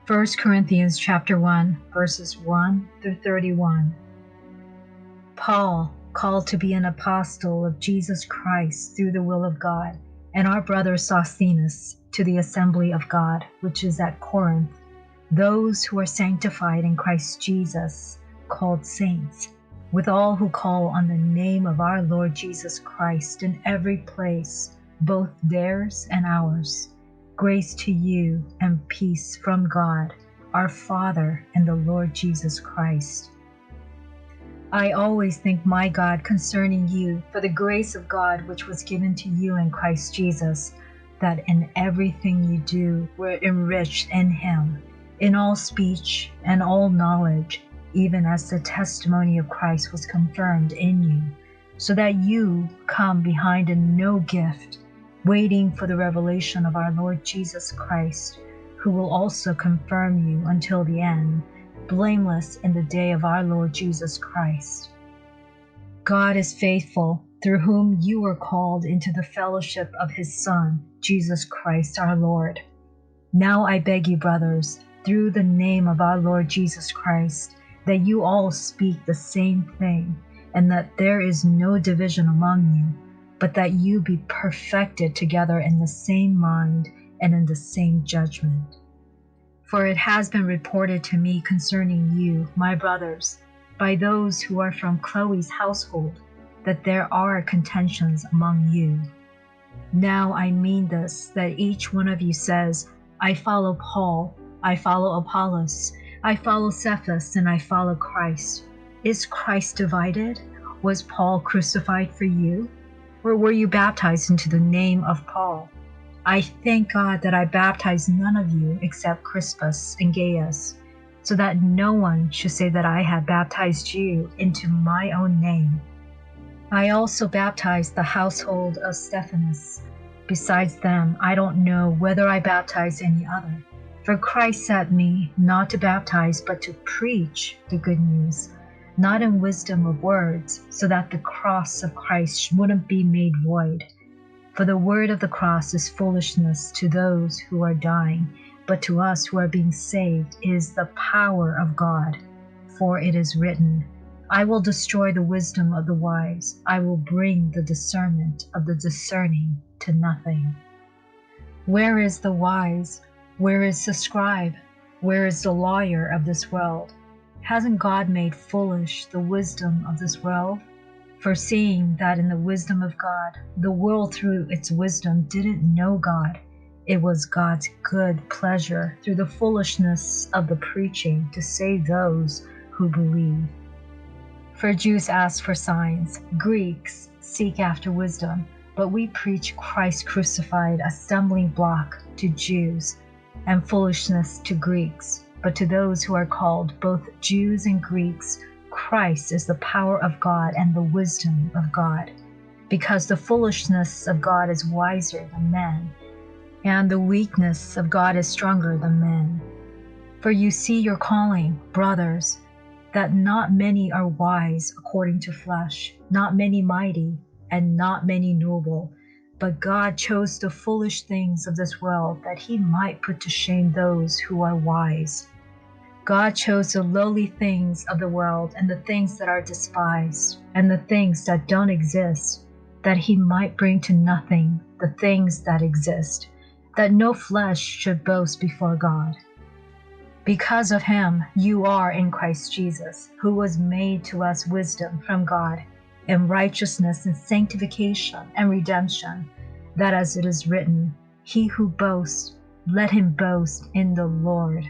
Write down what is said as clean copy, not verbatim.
1 Corinthians chapter 1, verses 1 through 31. Paul, called to be an apostle of Jesus Christ through the will of God, and our brother Sosthenes, to the assembly of God, which is at Corinth, those who are sanctified in Christ Jesus, called saints, with all who call on the name of our Lord Jesus Christ in every place, both theirs and ours. Grace to you and peace from God, our Father, and the Lord Jesus Christ. I always thank my God concerning you for the grace of God which was given to you in Christ Jesus, that in everything you do were enriched in him, in all speech and all knowledge, even as the testimony of Christ was confirmed in you, so that you come behind in no gift, waiting for the revelation of our Lord Jesus Christ, who will also confirm you until the end, blameless in the day of our Lord Jesus Christ. God is faithful, through whom you were called into the fellowship of his Son, Jesus Christ our Lord. Now I beg you, brothers, through the name of our Lord Jesus Christ, that you all speak the same thing, and that there is no division among you, but that you be perfected together in the same mind and in the same judgment. For it has been reported to me concerning you, my brothers, by those who are from Chloe's household, that there are contentions among you. Now I mean this, that each one of you says, I follow Paul, I follow Apollos, I follow Cephas, and I follow Christ. Is Christ divided? Was Paul crucified for you? Or were you baptized into the name of Paul? I thank God that I baptized none of you except Crispus and Gaius, so that no one should say that I had baptized you into my own name. I also baptized the household of Sosthenes. Besides them, I don't know whether I baptized any other. For Christ sent me not to baptize, but to preach the good news, not in wisdom of words, so that the cross of Christ wouldn't be made void. For the word of the cross is foolishness to those who are dying, but to us who are being saved is the power of God. For it is written, I will destroy the wisdom of the wise, I will bring the discernment of the discerning to nothing. Where is the wise? Where is the scribe? Where is the lawyer of this world? Hasn't God made foolish the wisdom of this world? Foreseeing that in the wisdom of God, the world through its wisdom didn't know God, it was God's good pleasure through the foolishness of the preaching to save those who believe. For Jews ask for signs, Greeks seek after wisdom, but we preach Christ crucified, a stumbling block to Jews and foolishness to Greeks. But to those who are called, both Jews and Greeks, Christ is the power of God and the wisdom of God, because the foolishness of God is wiser than men, and the weakness of God is stronger than men. For you see your calling, brothers, that not many are wise according to flesh, not many mighty, and not many noble, but God chose the foolish things of this world that he might put to shame those who are wise. God chose the lowly things of the world and the things that are despised and the things that don't exist, that he might bring to nothing the things that exist, that no flesh should boast before God. Because of him you are in Christ Jesus, who was made to us wisdom from God, and righteousness and sanctification and redemption, that as it is written, he who boasts, let him boast in the Lord.